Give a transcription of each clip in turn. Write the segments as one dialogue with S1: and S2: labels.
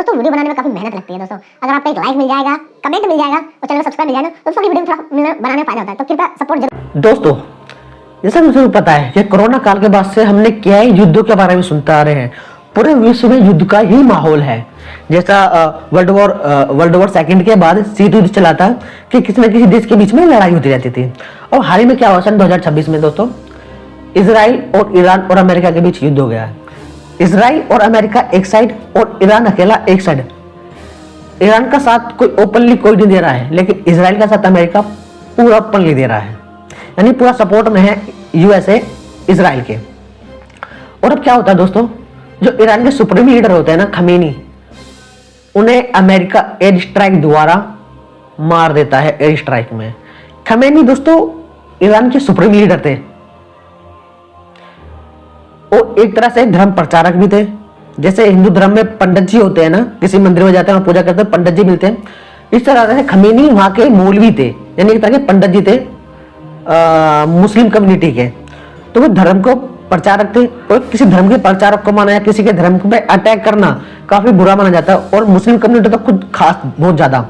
S1: दोस्तों वीडियो बनाने में काफी मेहनत लगती है दोस्तों। अगर आपको एक लाइक मिल जाएगा, कमेंट मिल जाएगा और चैनल सब्सक्राइब मिल जाएगा तो दोस्तों वीडियो थोड़ा बनाने में फायदा होता है, तो कृपया सपोर्ट जरूर।
S2: दोस्तों जैसा मुझे पता है कि कोरोना काल के बाद से हमने क्या ही युद्धों के बारे में सुनते आ रहे हैं। पूरे विश्व में युद्ध का ही माहौल है। जैसा वर्ल्ड वॉर सेकंड के बाद शीत युद्ध चला था कि किसी न किसी देश के बीच में लड़ाई होती रहती थी। और हाल ही में क्या हुआ सन 2026 में दोस्तों, इसराइल और ईरान और अमेरिका के बीच युद्ध हो गया है। इसराइल और अमेरिका एक साइड और ईरान अकेला एक साइड। ईरान का साथ कोई ओपनली कोई नहीं दे रहा है, लेकिन इसराइल का साथ अमेरिका पूरा ओपनली दे रहा है, यानी पूरा सपोर्ट में है यूएसए इसराइल के। और अब क्या होता है दोस्तों, जो ईरान के सुप्रीम लीडर होते हैं ना खमीनी, उन्हें अमेरिका एयर स्ट्राइक द्वारा मार देता है। एयर स्ट्राइक में खमीनी दोस्तों ईरान के सुप्रीम लीडर थे। वो एक तरह से धर्म प्रचारक भी थे। जैसे हिंदू धर्म में पंडित जी होते हैं ना, किसी मंदिर में जाते हैं और पूजा करते हैं, पंडित जी मिलते हैं, इस तरह से खमीनी वहां के मौलवी थे, यानी एक तरह के पंडित जी थे मुस्लिम कम्युनिटी के। तो वो धर्म को प्रचारक थे और किसी धर्म के प्रचारक को माना या किसी के धर्म पे अटैक करना काफी बुरा माना जाता है। और मुस्लिम कम्युनिटी तो खुद खास बहुत ज्यादा,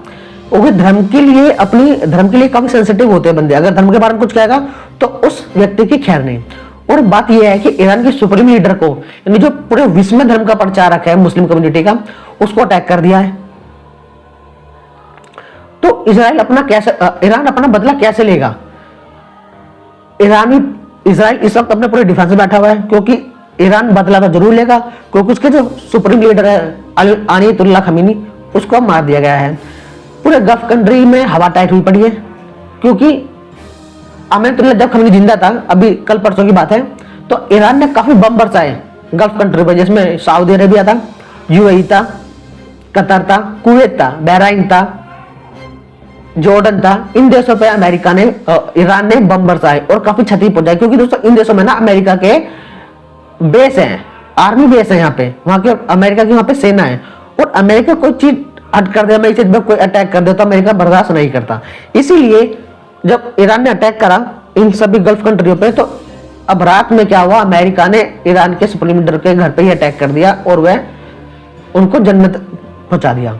S2: वो धर्म के लिए अपनी धर्म के लिए काफी सेंसिटिव होते हैं बंदे। अगर धर्म के बारे में कुछ कहेगा तो उस व्यक्ति की खैर नहीं। और बात यह है कि ईरान के सुप्रीम लीडर को, यानी जो पूरे विश्व में धर्म का प्रचारक है मुस्लिम कम्युनिटी का, उसको अटैक कर दिया है। तो ईरान अपना बदला कैसे लेगा? इसराइल इस वक्त अपने पूरे डिफेंस में बैठा हुआ है, क्योंकि ईरान बदला तो जरूर लेगा, क्योंकि उसके जो सुप्रीम लीडर है आयतुल्लाह खमीनी, उसको मार दिया गया है। पूरे गल्फ कंट्री में हवा टाइट हुई पड़ी है, क्योंकि आयतुल्लाह जब खमीनी जिंदा था, अभी कल परसों की बात है, तो ईरान ने काफी बम बरसाए गल्फ कंट्री पर, जिसमें सऊदी अरेबिया था, यूएई था, कतर था, कुवैत था, बहराइन था, जॉर्डन था। इन देशों पे अमेरिका ने ईरान ने बम बरसाए और काफी क्षति पहुंचाई, क्योंकि दोस्तों इन देशों में ना अमेरिका के बेस हैं, आर्मी बेस है यहाँ पे, वहां के अमेरिका की वहां पे सेना है। और अमेरिका कोई चीज हट कर दे, अमेरिका में कोई अटैक कर दे तो अमेरिका बर्दाश्त नहीं करता। इसीलिए जब ईरान ने अटैक करा इन सभी गल्फ कंट्रियों पे, तो अब रात में क्या हुआ, अमेरिका ने ईरान के सुप्रीम लीडर के घर पे ही अटैक कर दिया और वह उनको जन्नत पहुंचा दिया।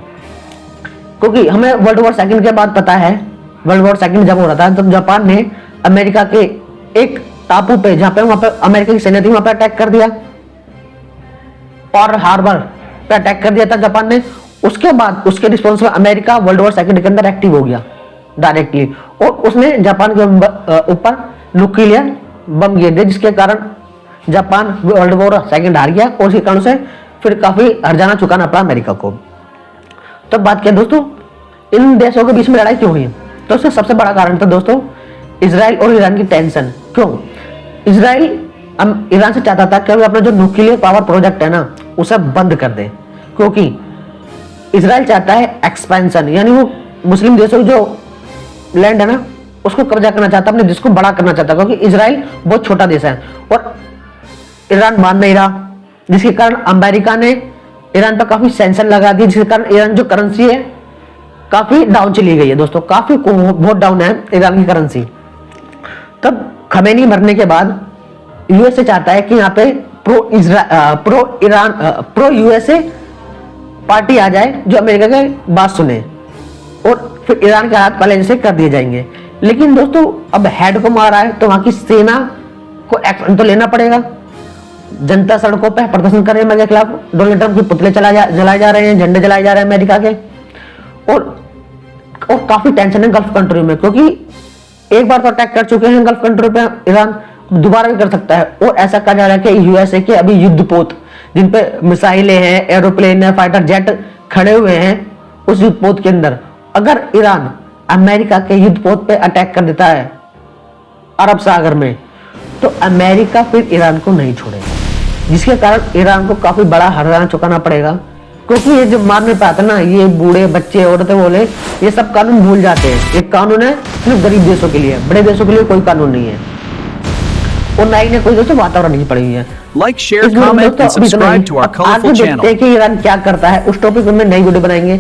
S2: क्योंकि हमें वर्ल्ड वॉर सेकंड के बाद पता है, वर्ल्ड वॉर सेकंड जब हो रहा था तब जापान ने अमेरिका के एक टापू पे, जहां पे वहां पे अमेरिका की सेना थी, वहां पे अटैक कर दिया, पर्ल हार्बर पे अटैक कर दिया था जापान ने। उसके बाद उसके रिस्पॉन्स में अमेरिका वर्ल्ड वॉर सेकंड के अंदर एक्टिव हो गया डायरेक्टली, और उसने जापान के ऊपर न्यूक्लियर बम गिर दिया, जिसके कारण जापान वर्ल्ड वॉर सेकंड हार गया और इसी कारण से फिर काफी हर्जाना चुकाना पड़ा अमेरिका को। तो बात क्या दोस्तों, इन देशों के बीच में लड़ाई क्यों हुई? तो उसका सबसे बड़ा कारण था दोस्तों इसराइल और ईरान की टेंशन। क्यों? इसराइल ईरान से चाहता था कि अपना जो न्यूक्लियर पावर प्रोजेक्ट है ना, उसे बंद कर दे, क्योंकि इसराइल चाहता है एक्सपेंशन, यानी वो मुस्लिम देशों की जो लैंड है ना उसको कब्जा करना चाहता है, अपने देश को बड़ा करना चाहता है, क्योंकि इसराइल बहुत छोटा देश है और ईरान मान नहीं रहा, जिसके कारण अमेरिका ने ईरान पर काफी सैंक्शन लगा दिए, जिसके कारण ईरान जो करेंसी है काफी डाउन चली गई है दोस्तों, काफी बहुत डाउन है ईरान की करेंसी। तब खमेनी मरने के बाद यूएसए चाहता है कि यहाँ पे प्रो यूएसए पार्टी आ जाए, जो अमेरिका की बात सुने, और फिर ईरान के हाथ पहले जैसे कर दिए जाएंगे। लेकिन दोस्तों अब हेड को मारा है तो वहां की सेना को एक्शन तो लेना पड़ेगा। जनता सड़कों पर प्रदर्शन कर रही है अमेरिका के खिलाफ, डोनाल्ड ट्रंप के पुतले जलाए जा रहे हैं, झंडे जलाए जा रहे हैं अमेरिका के, और काफी टेंशन है गल्फ कंट्री में, क्योंकि एक बार तो अटैक कर चुके हैं गल्फ कंट्री पे ईरान, दोबारा भी कर सकता है। और ऐसा कहा जा रहा है कि यूएसए के अभी युद्धपोत जिन पे मिसाइलें हैं, एरोप्लेन है, फाइटर जेट खड़े हुए हैं, उस युद्धपोत के अंदर अगर ईरान अमेरिका के युद्धपोत पे अटैक कर देता है अरब सागर में, तो अमेरिका फिर ईरान को नहीं छोड़ेगा, जिसके कारण ईरान को काफी बड़ा हर्जाना चुकाना पड़ेगा। क्योंकि ये जो मारने पे आता ना, ये बूढ़े बच्चे औरतें बोले, ये सब कानून भूल जाते हैं। एक कानून है सिर्फ गरीब देशों के लिए, बड़े देशों के लिए कोई कानून नहीं है, और ना ही ने कोई दोस्तों वातावरण नहीं पड़ी हुई है।
S3: Like, share, comment and subscribe to our colourful channel.
S2: देखिए ईरान क्या करता है, उस टॉपिक में नई वीडियो बनाएंगे।